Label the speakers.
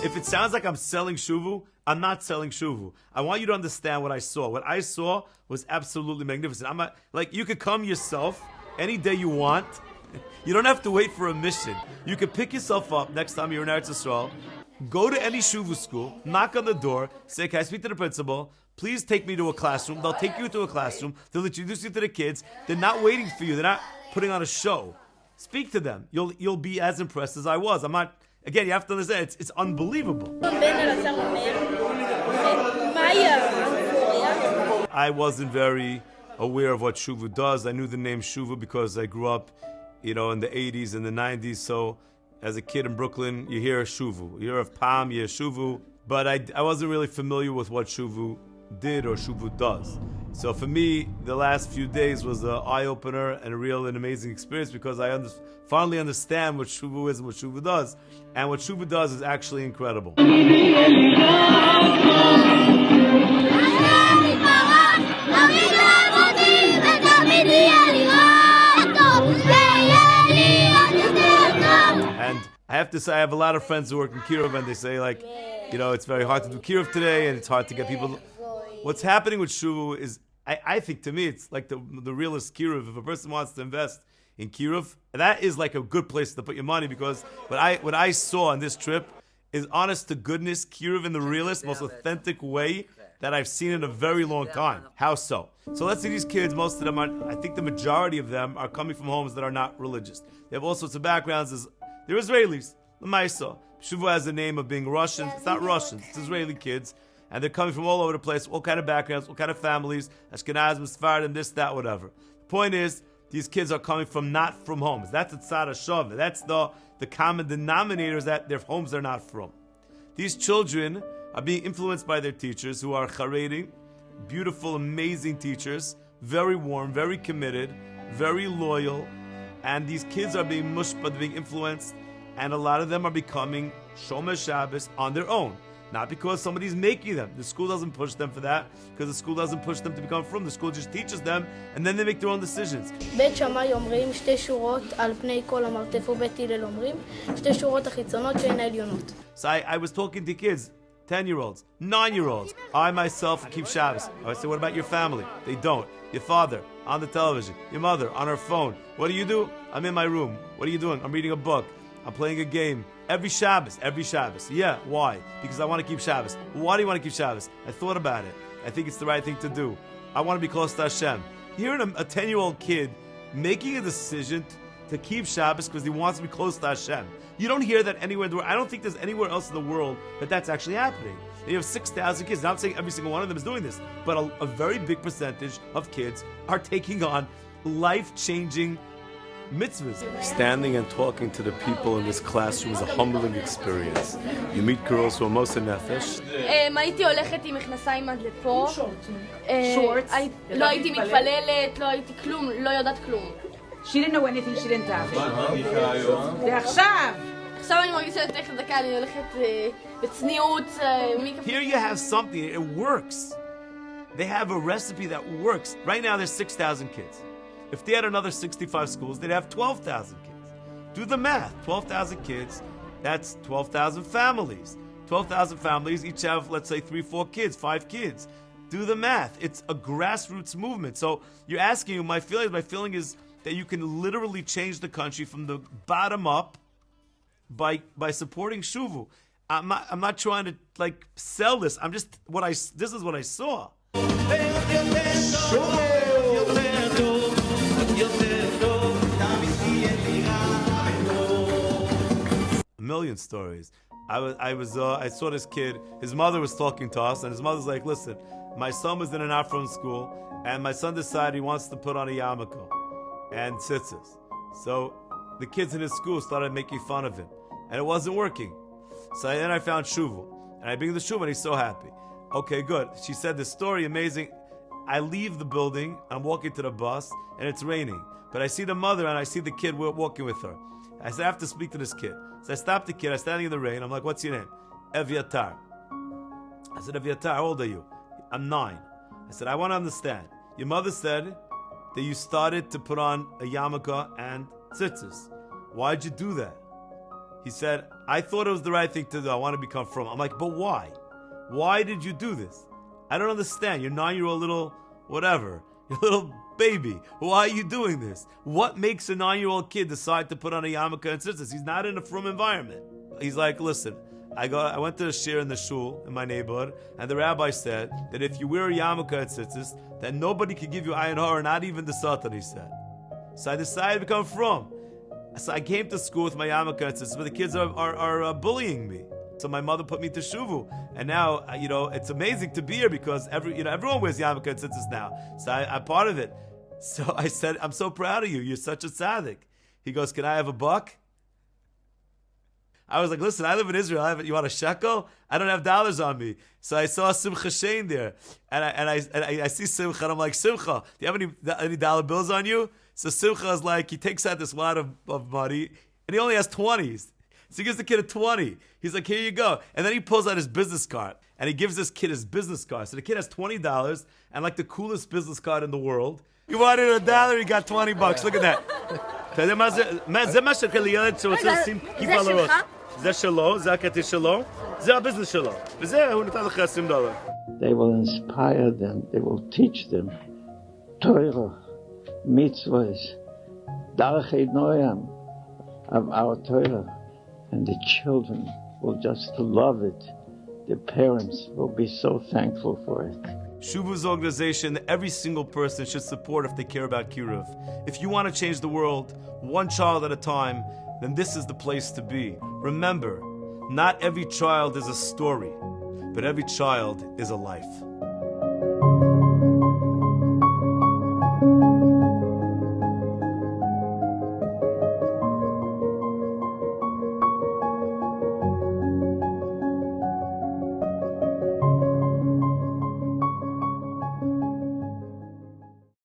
Speaker 1: If it sounds like I'm selling shuvu, I'm not selling shuvu. I want you to understand what I saw. What I saw was absolutely magnificent. I'm not, like, you could come yourself any day you want. You don't have to wait for a mission. You can pick yourself up next time you're in Eretz Yisrael, go to any shuvu school, knock on the door, say, can I speak to the principal? Please take me to a classroom. They'll take you to a classroom. They'll introduce you to the kids. They're not waiting for you. They're not putting on a show. Speak to them. You'll be as impressed as I was. I'm not. Again, you have to understand. It's unbelievable. I wasn't very aware of what shuvu does. I knew the name shuvu because I grew up, in the 80s and the 90s. So, as a kid in Brooklyn, you hear shuvu. You hear of Pam, you hear shuvu. But I wasn't really familiar with what shuvu did or shuvu does. So for me, the last few days was an eye-opener and an amazing experience because I finally understand what shuvu is and what shuvu does. And what shuvu does is actually incredible. And I have to say, I have a lot of friends who work in Kirov and they say, it's very hard to do Kirov today and it's hard to get people. What's happening with Shuvu is, I think to me, it's like the realest Kirov. If a person wants to invest in Kirov, that is like a good place to put your money because what I saw on this trip is honest to goodness Kirov in the realest, most authentic way that I've seen in a very long time. How so? So let's see these kids, most of them I think the majority of them are coming from homes that are not religious. They have all sorts of backgrounds. They're Israelis. L'maisa. Shuvu has the name of being Russian. It's not Russian. It's Israeli kids. And they're coming from all over the place, all kind of backgrounds, all kind of families, Ashkenazim, Sephardim, this, that, whatever. The point is, these kids are coming from not from homes. That's the tzad hashavah. That's the common denominator is that their homes are not from. These children are being influenced by their teachers who are Haredi, beautiful, amazing teachers, very warm, very committed, very loyal. And these kids are being mushpah, being influenced, and a lot of them are becoming Shomer Shabbos on their own. Not because somebody's making them. The school doesn't push them for that, because the school doesn't push them to become from. The school just teaches them, and then they make their own decisions.
Speaker 2: בית שמאי אומרים שתי שורות על פני כל המרתף ובית הלל אומרים שתי שורות החיצונות שהן העליונות.
Speaker 1: So I was talking to kids, 10-year-olds, 9-year-olds. I myself keep Shabbos. I say, what about your family? They don't. Your father, on the television. Your mother, on her phone. What do? I'm in my room. What are you doing? I'm reading a book. I'm playing a game. Every Shabbos. Yeah, why? Because I want to keep Shabbos. Why do you want to keep Shabbos? I thought about it. I think it's the right thing to do. I want to be close to Hashem. Hearing a 10-year-old kid making a decision to keep Shabbos because he wants to be close to Hashem. You don't hear that anywhere in the world. I don't think there's anywhere else in the world that that's actually happening. And you have 6,000 kids. Now I'm saying every single one of them is doing this, but a very big percentage of kids are taking on life-changing mitzvahs. Standing and talking to the people in this classroom is a humbling experience. You meet girls who are most nefesh.
Speaker 3: הייתי הולכת עם מכנסיים עד לפה. לא הייתי מתפללת, לא הייתי כלום, לא יודעת כלום.
Speaker 4: She didn't know anything, she didn't have. ועכשיו!
Speaker 3: עכשיו אני מרגישה יותר חזקה, אני הולכת בצניעות.
Speaker 1: Here you have something, it works. They have a recipe that works. Right now there's 6,000 kids. If they had another 65 schools, they'd have 12,000 kids. Do the math. 12,000 kids, that's 12,000 families. 12,000 families each have, let's say, 3-4 kids, 5 kids. Do the math. It's a grassroots movement. So you're asking, my feeling is that you can literally change the country from the bottom up by supporting Shuvu. I'm not trying to sell this. This is what I saw. A million stories. I saw this kid. His mother was talking to us, and his mother's like, "Listen, my son was in an Afron school, and my son decided he wants to put on a yarmulke and tzitzis. So the kids in his school started making fun of him, and it wasn't working. So then I found Shuvu, and I bring the Shuvu, and he's so happy. Okay, good. She said this story, amazing. I leave the building, I'm walking to the bus, and it's raining. But I see the mother, and I see the kid walking with her. I said, I have to speak to this kid. So I stopped the kid, I'm standing in the rain, I'm like, what's your name? Evyatar. I said, Evyatar, how old are you? I'm 9. I said, I want to understand. Your mother said that you started to put on a yarmulke and tzitzis. Why'd you do that? He said, I thought it was the right thing to do. I want to become frum. I'm like, but why? Why did you do this? I don't understand. You're 9-year-old little whatever. You're a little baby. Why are you doing this? What makes a 9-year-old kid decide to put on a yarmulke and tzitzis? He's not in a frum environment. He's like, listen, I went to a shir in the shul in my neighborhood, and the rabbi said that if you wear a yarmulke and tzitzis, then nobody can give you ayin hara, not even the satan, he said. So I decided to become frum. So I came to school with my yarmulke and tzitzis, but the kids are bullying me. So my mother put me to Shuvu, and now it's amazing to be here because everyone wears yarmulke and tzitzis now. So I'm part of it. So I said, I'm so proud of you. You're such a tzaddik. He goes, can I have a buck? I was like, listen, I live in Israel. You want a shekel? I don't have dollars on me. So I saw Simcha Shein there, and I see Simcha, and I'm like, Simcha, do you have any dollar bills on you? So Simcha is like, he takes out this wad of money, and he only has 20s. So he gives the kid a 20. He's like, here you go. And then he pulls out his business card, and he gives this kid his business card. So the kid has $20, and like the coolest business card in the world. He wanted $1, he got $20. Look at that. זה מה שילד שרוצה לשים כיפה על הראש. זה שלו, זה הכרטיס שלו, זה הביזנס שלו. וזה, הוא נתן לך $20.
Speaker 5: They will inspire them, they will teach them Torah, mitzvahs, darchei noyam of our Torah. And the children will just love it. The parents will be so thankful for it.
Speaker 1: Shuvu's organization, every single person should support if they care about Kiruv. If you want to change the world, one child at a time, then this is the place to be. Remember, not every child is a story, but every child is a life.